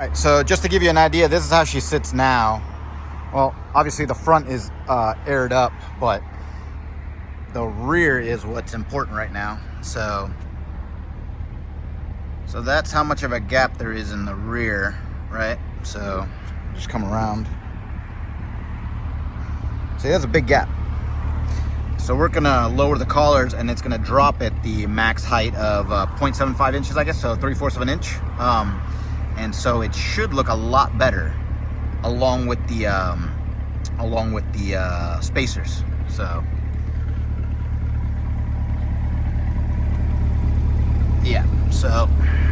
All right, so just to give you an idea, this is how she sits now. Well, obviously the front is aired up, but the rear is what's important right now. So that's how much of a gap there is in the rear, right? So just come around. See, that's a big gap. So we're gonna lower the collars and it's gonna drop at the max height of 0.75 inches, I guess, so 3/4 of an inch. And so it should look a lot better along with the spacers. So yeah, so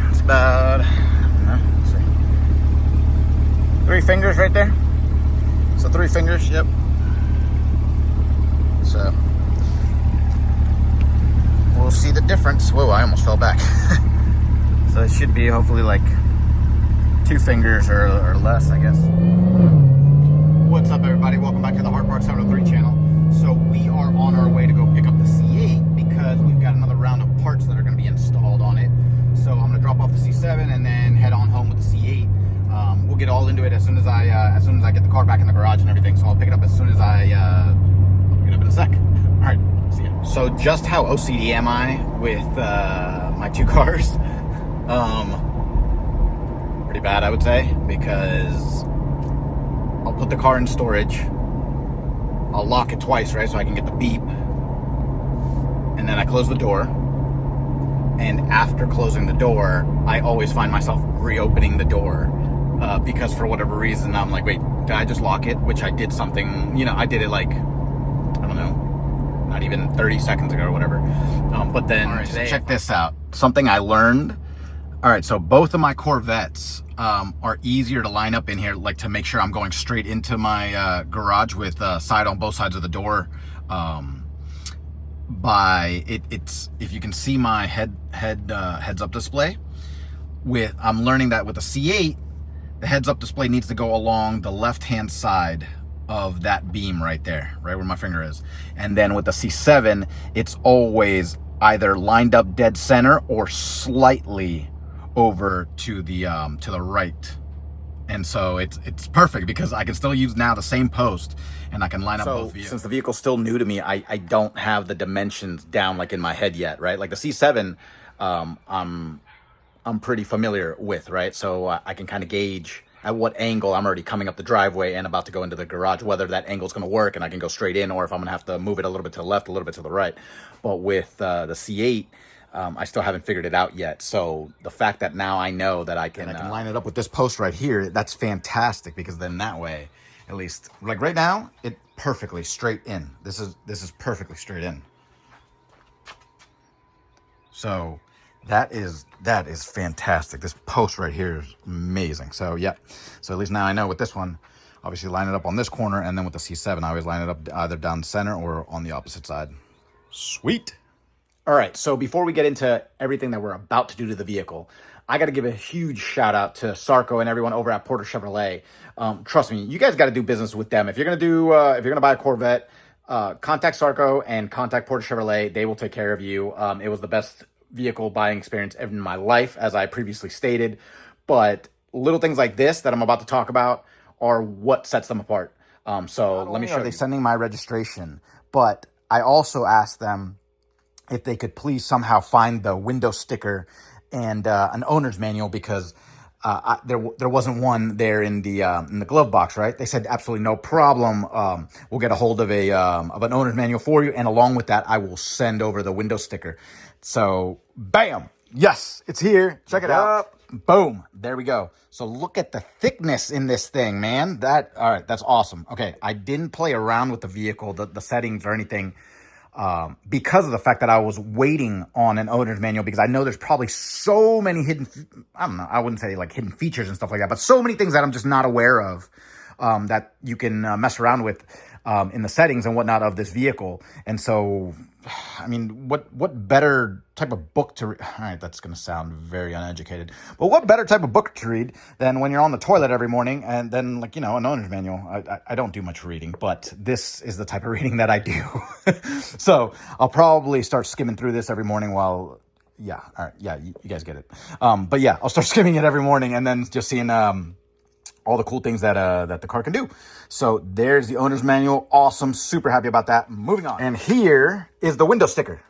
it's about, let's see, 3 fingers right there. So 3 fingers, yep. So we'll see the difference. Whoa, I almost fell back. So it should be hopefully like 2 fingers or less, I guess. What's up, everybody? Welcome back to the Hard Parts 703 channel. So we are on our way to go pick up the C8 because we've got another round of parts that are going to be installed on it. So I'm going to drop off the C7 and then head on home with the C8. We'll get all into it as soon as I get the car back in the garage and everything. So I'll pick it up as soon as I'll pick it up in a sec. All right, see ya. So just how OCD am I with my 2 cars? Pretty bad, I would say, because I'll put the car in storage, I'll lock it twice, right, so I can get the beep, and then I close the door, and after closing the door, I always find myself reopening the door, because for whatever reason, I'm like, wait, did I just lock it? Which I did something, I did it like, I don't know, not even 30 seconds ago or whatever, but then, all right, today, so check this out, something I learned. All right, so both of my Corvettes are easier to line up in here, like to make sure I'm going straight into my garage with side on both sides of the door. It's if you can see my heads up display. I'm learning that with the C8, the heads up display needs to go along the left hand side of that beam right there, right where my finger is, and then with the C7, it's always either lined up dead center or slightly over to the right. And so it's perfect because I can still use now the same post and I can line up both vehicles. Since the vehicle's still new to me, I don't have the dimensions down like in my head yet, right? Like the C7, I'm pretty familiar with, right? So I can kind of gauge at what angle I'm already coming up the driveway and about to go into the garage, whether that angle's going to work and I can go straight in, or if I'm going to have to move it a little bit to the left, a little bit to the right. But with the C8, I still haven't figured it out yet. So the fact that now I know that I can line it up with this post right here, that's fantastic, because then that way, at least, like right now, it perfectly straight in. This is perfectly straight in. So that is fantastic. This post right here is amazing. So yeah, so at least now I know with this one, obviously line it up on this corner, and then with the C7, I always line it up either down center or on the opposite side. Sweet. All right, so before we get into everything that we're about to do to the vehicle, I got to give a huge shout out to Sarko and everyone over at Porter Chevrolet. Trust me, you guys got to do business with them. If you're gonna buy a Corvette, contact Sarko and contact Porter Chevrolet. They will take care of you. It was the best vehicle buying experience ever in my life, as I previously stated. But little things like this that I'm about to talk about are what sets them apart. So let me show you. They're sending my registration, but I also asked them if they could please somehow find the window sticker and an owner's manual, because there wasn't one there in the glove box, right? They said absolutely no problem. We'll get a hold of an owner's manual for you, and along with that, I will send over the window sticker. So, bam! Yes, it's here. Check it out. Boom! There we go. So look at the thickness in this thing, man. All right, that's awesome. Okay, I didn't play around with the vehicle, the settings or anything, because of the fact that I was waiting on an owner's manual, because I know there's probably so many hidden, I don't know, I wouldn't say like hidden features and stuff like that, but so many things that I'm just not aware of, that you can mess around with in the settings and whatnot of this vehicle. And so, I mean, what better type of book to read? All right, that's going to sound very uneducated, but what better type of book to read than when you're on the toilet every morning and then, like, an owner's manual. I don't do much reading, but this is the type of reading that I do. So I'll probably start skimming through this every morning while yeah, all right, yeah, you guys get it. But yeah, I'll start skimming it every morning and then just seeing all the cool things that that the car can do. So there's the owner's manual. Awesome, super happy about that. Moving on. And here is the window sticker.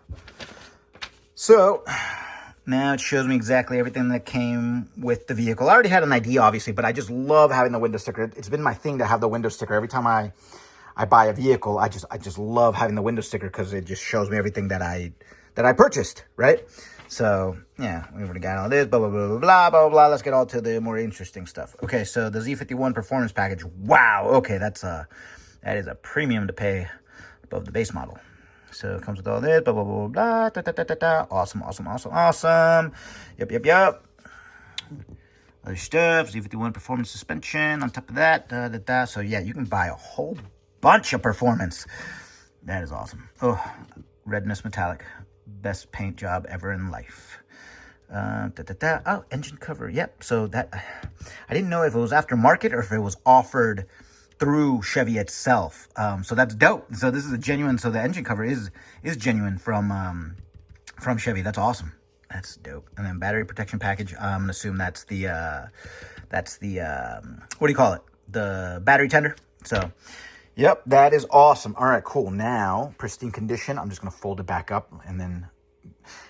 So now it shows me exactly everything that came with the vehicle. I already had an idea, obviously, but I just love having the window sticker. It's been my thing to have the window sticker. Every time I buy a vehicle, I just love having the window sticker because it just shows me everything that I purchased, right? So yeah, we already got all this, blah, blah, blah, blah, blah, blah, blah. Let's get all to the more interesting stuff. Okay, so the Z51 performance package. Wow, okay, that is a premium to pay above the base model. So it comes with all this, blah, blah, blah, blah, da, da, da, da, da. Awesome, awesome, awesome, awesome. Yep. Other stuff, Z51 performance suspension on top of that, da, da, da. So yeah, you can buy a whole bunch of performance. That is awesome. Oh, redness metallic. Best paint job ever in life. Oh, engine cover. Yep. So that, I didn't know if it was aftermarket or if it was offered through Chevy itself. So that's dope. So this is a genuine, so the engine cover is genuine from Chevy. That's awesome. That's dope. And then battery protection package. I'm gonna assume that's the what do you call it? The battery tender. So yep, that is awesome. All right, cool. Now, pristine condition. I'm just gonna fold it back up and then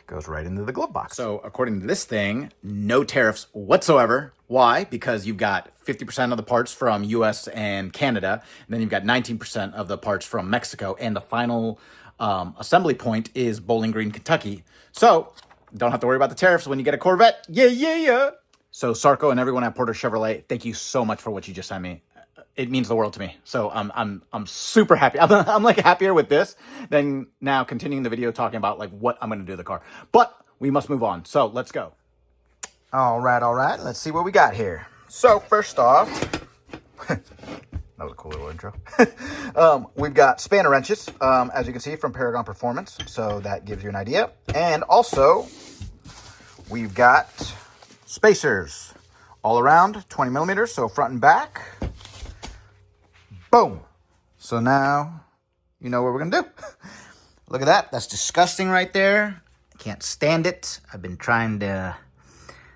goes right into the glove box. So according to this thing, no tariffs whatsoever. Why? Because you've got 50% of the parts from US and Canada, and then you've got 19% of the parts from Mexico, and the final assembly point is Bowling Green, Kentucky. So don't have to worry about the tariffs when you get a Corvette. Yeah. So Sarko and everyone at Porter Chevrolet, thank you so much for what you just sent me. It means the world to me. So I'm super happy. I'm like happier with this than now continuing the video talking about like what I'm going to do to the car. But we must move on. So let's go. All right. Let's see what we got here. So first off, that was a cool little intro. We've got spanner wrenches, as you can see from Paragon Performance. So that gives you an idea. And also we've got spacers all around 20 millimeters. So front and back. Boom. So now you know what we're going to do. Look at that. That's disgusting right there. I can't stand it. I've been trying to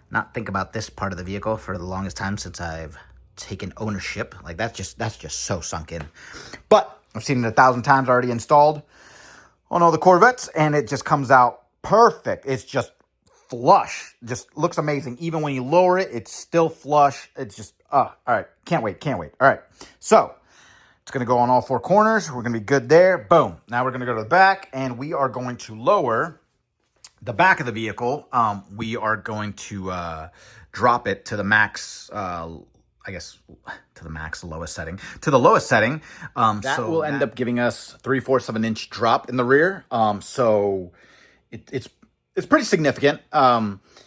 not think about this part of the vehicle for the longest time since I've taken ownership. Like that's just so sunk in. But I've seen it 1,000 times already installed on all the Corvettes, and it just comes out perfect. It's just flush. Just looks amazing. Even when you lower it, it's still flush. It's just, all right. Can't wait. All right. So it's going to go on all four corners. We're going to be good there. Boom. Now we're going to go to the back, and we are going to lower the back of the vehicle. We are going to drop it to the max, I guess, to the max, the lowest setting. To the lowest setting. That so will end up giving us 3/4 of an inch drop in the rear. So it's pretty significant.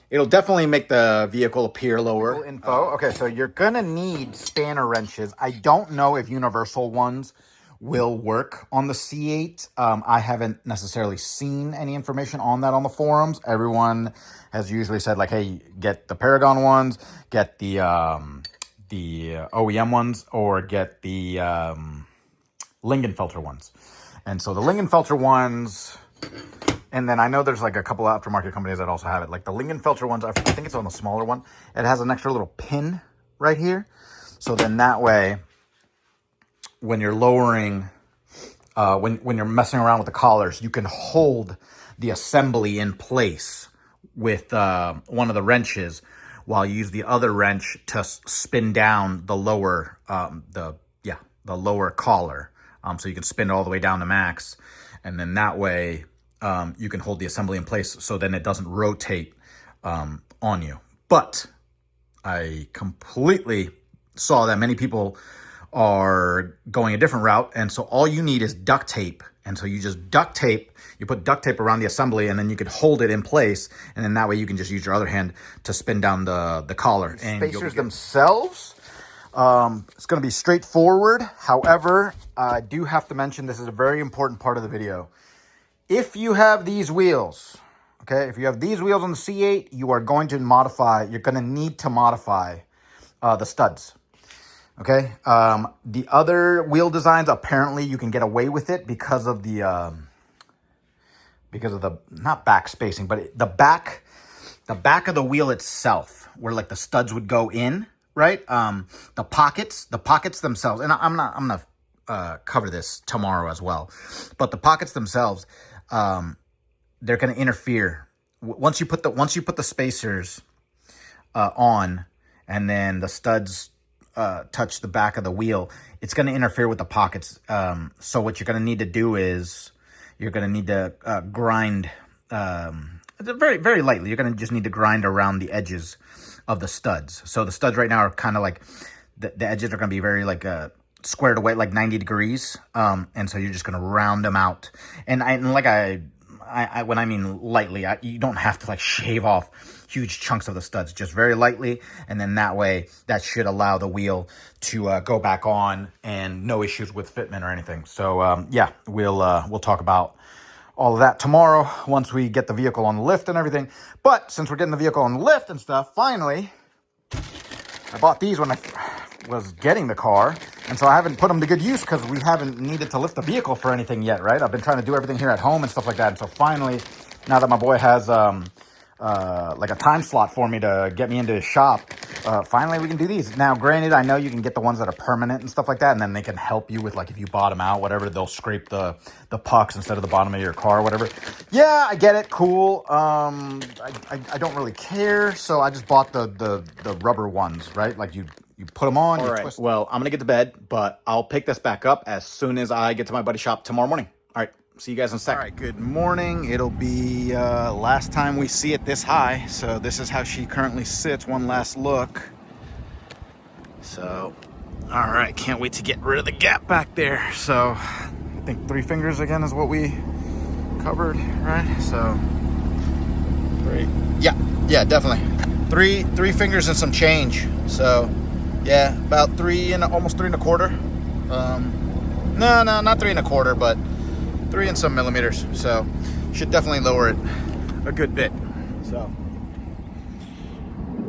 It'll definitely make the vehicle appear lower. Info. Okay, so you're going to need spanner wrenches. I don't know if universal ones will work on the C8. I haven't necessarily seen any information on that on the forums. Everyone has usually said, like, hey, get the Paragon ones, get the OEM ones, or get the Lingenfelter ones. And so the Lingenfelter ones... And then I know there's like a couple of aftermarket companies that also have it. Like the Lingenfelter ones, I think it's on the smaller one. It has an extra little pin right here. So then that way, when you're lowering, when you're messing around with the collars, you can hold the assembly in place with one of the wrenches while you use the other wrench to spin down the lower, the lower collar. So you can spin it all the way down to max. And then that way... you can hold the assembly in place so then it doesn't rotate on you. But I completely saw that many people are going a different route. And so all you need is duct tape. And so you just you put duct tape around the assembly, and then you could hold it in place. And then that way you can just use your other hand to spin down the collar. And spacers themselves, it's going to be straightforward. However, I do have to mention this is a very important part of the video. If you have these wheels, okay, if you have these wheels on the C8, you are going to you're going to need to modify the studs, okay? The other wheel designs, apparently you can get away with it because of the because of the, not back spacing, but the back of the wheel itself, where like the studs would go in, right? The pockets themselves, and I'm gonna cover this tomorrow as well, but the pockets themselves, they're gonna interfere once you put the spacers on, and then the studs touch the back of the wheel. It's going to interfere with the pockets. So what you're going to need to do is you're going to need to grind very, very lightly. You're going to just need to grind around the edges of the studs. So the studs right now are kind of like, the edges are going to be very like squared away, like 90 degrees. And so you're just going to round them out. And when I mean lightly, you don't have to like shave off huge chunks of the studs, just very lightly. And then that way, that should allow the wheel to go back on, and no issues with fitment or anything. So yeah, we'll talk about all of that tomorrow once we get the vehicle on the lift and everything. But since we're getting the vehicle on the lift and stuff, finally, I bought these when I was getting the car. And so I haven't put them to good use because we haven't needed to lift the vehicle for anything yet, right? I've been trying to do everything here at home and stuff like that. And so finally, now that my boy has like a time slot for me to get me into his shop, finally we can do these. Now, granted, I know you can get the ones that are permanent and stuff like that, and then they can help you with, like, if you bottom out, whatever, they'll scrape the pucks instead of the bottom of your car, whatever. Yeah, I get it. Cool. I don't really care, so I just bought the rubber ones, right? Like, you put them on, you twist. Well, I'm going to get to bed, but I'll pick this back up as soon as I get to my buddy's shop tomorrow morning. All right, see you guys in a second. All right, good morning. It'll be last time we see it this high. So this is how she currently sits. One last look. So, all right, can't wait to get rid of the gap back there. So I think 3 fingers again is what we covered, right? So, great. Yeah, definitely. Three fingers and some change. So, yeah, about almost 3 1/4. No, not 3 1/4, but 3 and some millimeters. So should definitely lower it a good bit. So,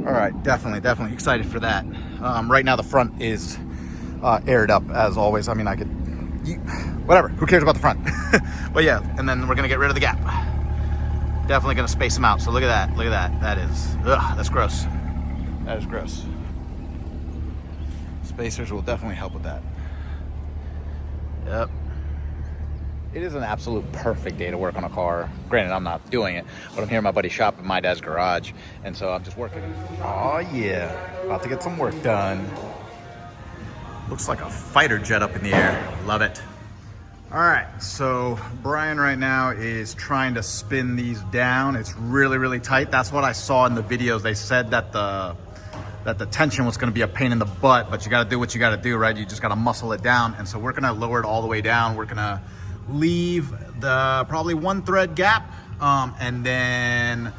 all right, definitely excited for that. Right now the front is aired up as always. I mean, whatever, who cares about the front? But yeah, and then we're gonna get rid of the gap. Definitely gonna space them out. So look at that. That's gross. That is gross. Spacers will definitely help with that. Yep. It is an absolute perfect day to work on a car. Granted, I'm not doing it, but I'm here at my buddy's shop in my dad's garage, and so I'm just working. Oh yeah, about to get some work done. Looks like a fighter jet up in the air. Love it. All right, so Brian right now is trying to spin these down. It's really, really tight. That's what I saw in the videos. They said that the tension was going to be a pain in the butt, but you got to do what you got to do, right? You just got to muscle it down. And so we're going to lower it all the way down. We're going to leave the probably 1 thread gap. And then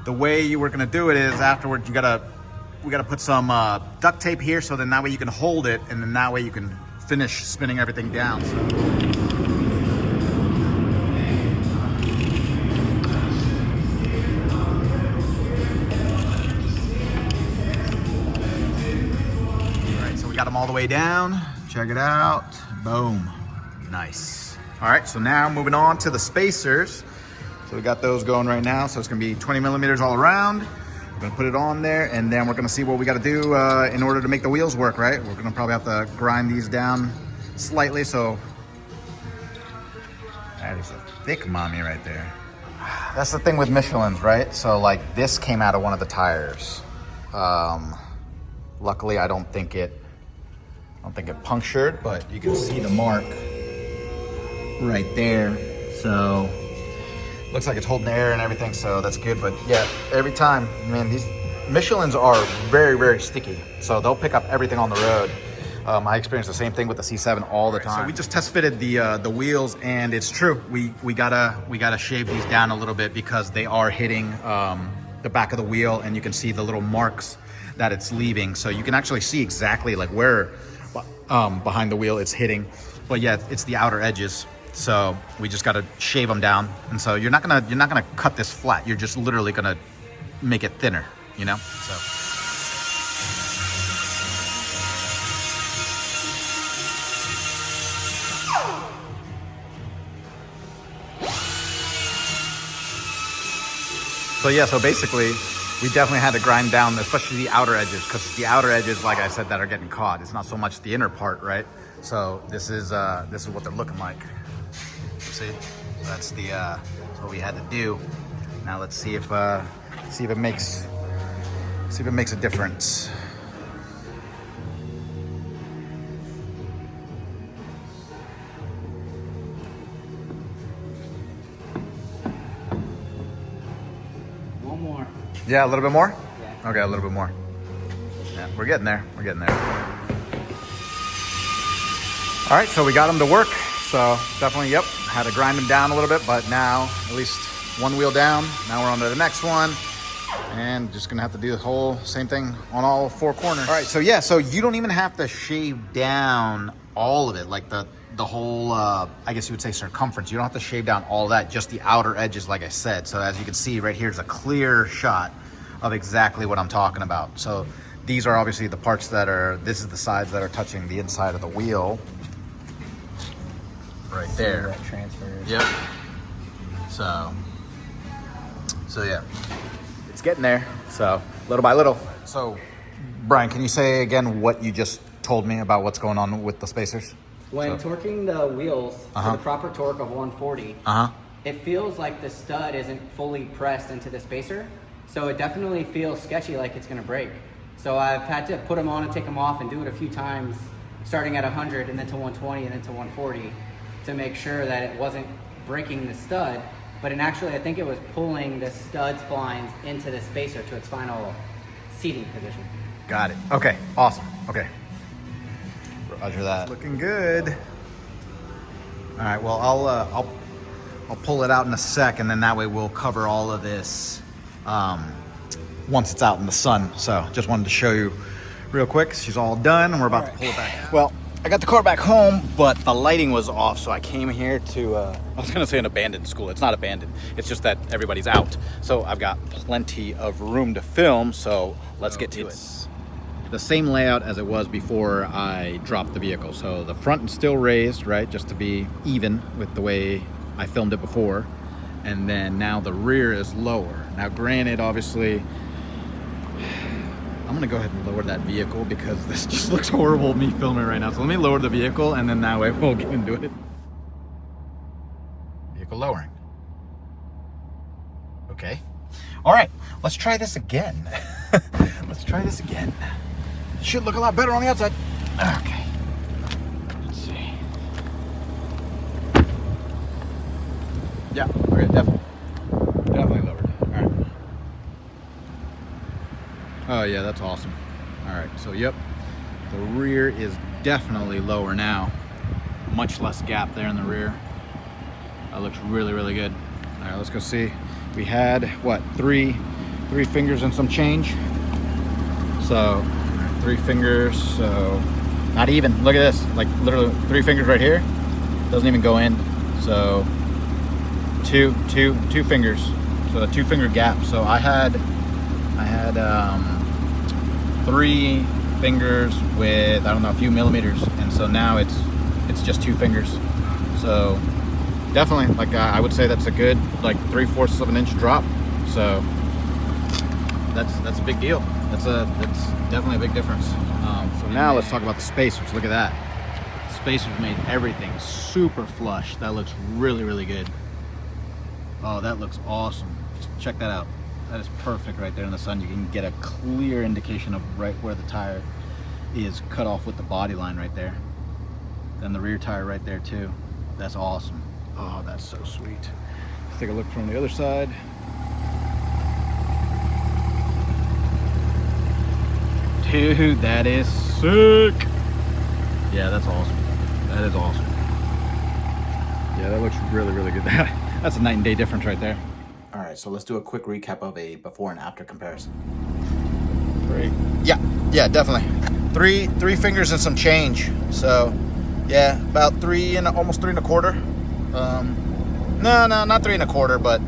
the way we're going to do it is afterwards, we got to put some duct tape here. So then that way you can hold it, and then that way you can finish spinning everything down. Got them all the way down. Check it out. Boom. Nice. All right, so now moving on to the spacers. So we got those going right now. So it's gonna be 20 millimeters all around. We're gonna put it on there, and then we're gonna see what we gotta do in order to make the wheels work, right? We're gonna probably have to grind these down slightly. So that is a thick mommy right there. That's the thing with Michelin's, right? So like this came out of one of the tires. Luckily, I don't think it punctured, but you can see the mark right there. So looks like it's holding the air and everything, so that's good. But yeah, every time, man, these Michelin's are very, very sticky, so they'll pick up everything on the road. I experience the same thing with the C7 all the time. So we just test fitted the wheels, and it's true. We gotta shave these down a little bit because they are hitting the back of the wheel, and you can see the little marks that it's leaving. So you can actually see exactly like where behind the wheel it's hitting. But yeah, it's the outer edges. So we just got to shave them down. And so you're not gonna cut this flat. You're just literally gonna make it thinner, you know? So. So yeah, so basically, we definitely had to grind down, especially the outer edges, because it's the outer edges, like I said, that are getting caught. It's not so much the inner part, right? So this is what they're looking like. See, that's what we had to do. Now let's see if it makes a difference. One more. Yeah, a little bit more? Yeah. Okay, a little bit more. Yeah, we're getting there. We're getting there. All right, so we got them to work. So definitely, yep, had to grind them down a little bit, but now at least one wheel down. Now we're on to the next one. And just gonna have to do the whole same thing on all 4 corners. All right, so yeah, so you don't even have to shave down all of it, like the whole, I guess you would say circumference. You don't have to shave down all that, just the outer edges, like I said. So as you can see right here is a clear shot of exactly what I'm talking about. So these are obviously the parts this is the sides that are touching the inside of the wheel. Right there. That transfers. Yep. So yeah, it's getting there. So little by little. So Brian, can you say again what you just told me about what's going on with the spacers? When torquing the wheels to the proper torque of 140, it feels like the stud isn't fully pressed into the spacer. So it definitely feels sketchy, like it's gonna break. So I've had to put them on and take them off and do it a few times, starting at 100 and then to 120 and then to 140 to make sure that it wasn't breaking the stud. But actually, I think it was pulling the stud splines into the spacer to its final seating position. Got it. Okay, awesome. Okay. Roger that. Looking good. All right, well, I'll pull it out in a sec, and then that way we'll cover all of this once it's out in the sun. So just wanted to show you real quick. She's all done, and we're about to pull it back out. Well, I got the car back home, but the lighting was off, so I came here to, I was gonna say an abandoned school. It's not abandoned. It's just that everybody's out. So I've got plenty of room to film, so let's get to it. The same layout as it was before I dropped the vehicle. So the front is still raised, right? Just to be even with the way I filmed it before. And then now the rear is lower. Now granted, obviously, I'm gonna go ahead and lower that vehicle because this just looks horrible, me filming right now. So let me lower the vehicle and then that way we'll get into it. Vehicle lowering. Okay. All right, let's try this again. Let's try this again. Should look a lot better on the outside. Okay. Let's see. Yeah, okay, definitely lowered. All right. Oh yeah, that's awesome. All right, so yep, the rear is definitely lower now. Much less gap there in the rear. That looks really, really good. All right, let's go see. We had, what, three fingers and some change. So 3 fingers, so not even. Look at this, like literally 3 fingers right here. Doesn't even go in. So two fingers. So a 2-finger gap. So I had 3 fingers with, I don't know, a few millimeters, and so now it's just 2 fingers. So definitely, like I would say that's a good, like 3/4 of an inch drop. So that's a big deal. That's definitely a big difference. So now let's talk about the spacers. Look at that. Spacers made everything super flush. That looks really, really good. Oh, that looks awesome. Just check that out. That is perfect right there in the sun. You can get a clear indication of right where the tire is cut off with the body line right there. Then the rear tire right there too. That's awesome. Oh, that's so sweet. Let's take a look from the other side. Dude, that is sick. Yeah, that's awesome. That is awesome. Yeah, that looks really, really good. That's a night and day difference right there. All right, so let's do a quick recap of a before and after comparison. Great. Yeah, definitely. Three fingers and some change. So, yeah, about almost 3 1/4. No, not 3 1/4, but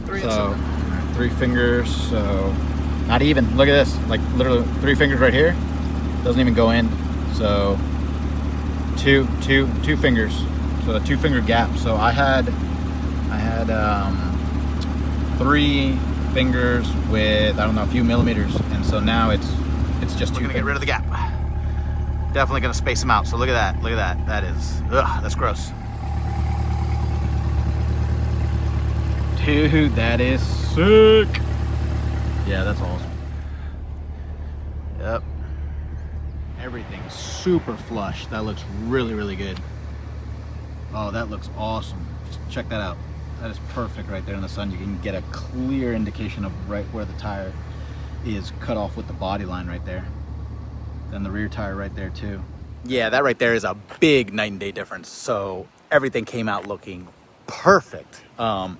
3 and some. 3 fingers, so not even. Look at this, like literally 3 fingers right here. Doesn't even go in. So two fingers. So a 2-finger gap. So I had 3 fingers with, I don't know, a few millimeters. And so now it's just we're gonna get rid of the gap. Definitely gonna space them out. So look at that, look at that. That is, ugh, that's gross. Dude, that is sick. Yeah, that's awesome. Yep. Everything's super flush. That looks really, really good. Oh, that looks awesome. Just check that out. That is perfect right there in the sun. You can get a clear indication of right where the tire is cut off with the body line right there. Then the rear tire right there too. Yeah, that right there is a big night and day difference. So everything came out looking perfect. All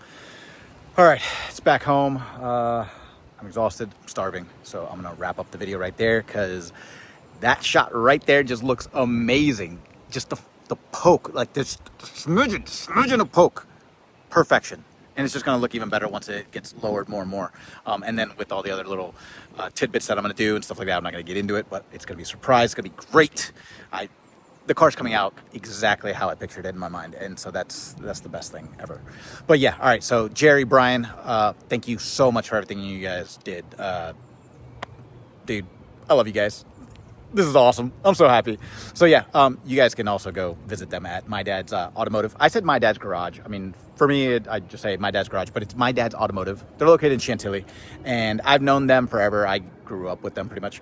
right, it's back home. I'm exhausted, I'm starving. So I'm gonna wrap up the video right there because that shot right there just looks amazing. Just the poke, like this smidgen of poke. Perfection. And it's just going to look even better once it gets lowered more and more. And then with all the other little tidbits that I'm going to do and stuff like that, I'm not going to get into it, but it's going to be a surprise. It's going to be great. The car's coming out exactly how I pictured it in my mind. And so that's the best thing ever. But yeah, all right. So Jerry, Brian, thank you so much for everything you guys did. Dude, I love you guys. This is awesome. I'm so happy. So yeah, you guys can also go visit them at My Dad's Automotive. I said My Dad's Garage. I mean, for me, I just say My Dad's Garage, but it's My Dad's Automotive. They're located in Chantilly, and I've known them forever. I grew up with them pretty much.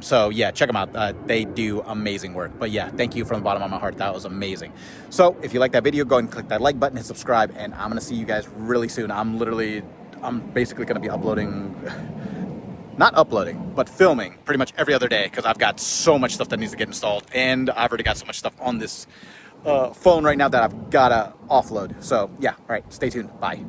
So yeah, check them out. They do amazing work. But yeah, thank you from the bottom of my heart. That was amazing. So if you like that video, go ahead and click that like button and subscribe, and I'm going to see you guys really soon. I'm basically going to be uploading... Not uploading, but filming pretty much every other day because I've got so much stuff that needs to get installed, and I've already got so much stuff on this phone right now that I've got to offload. So yeah, all right, stay tuned. Bye.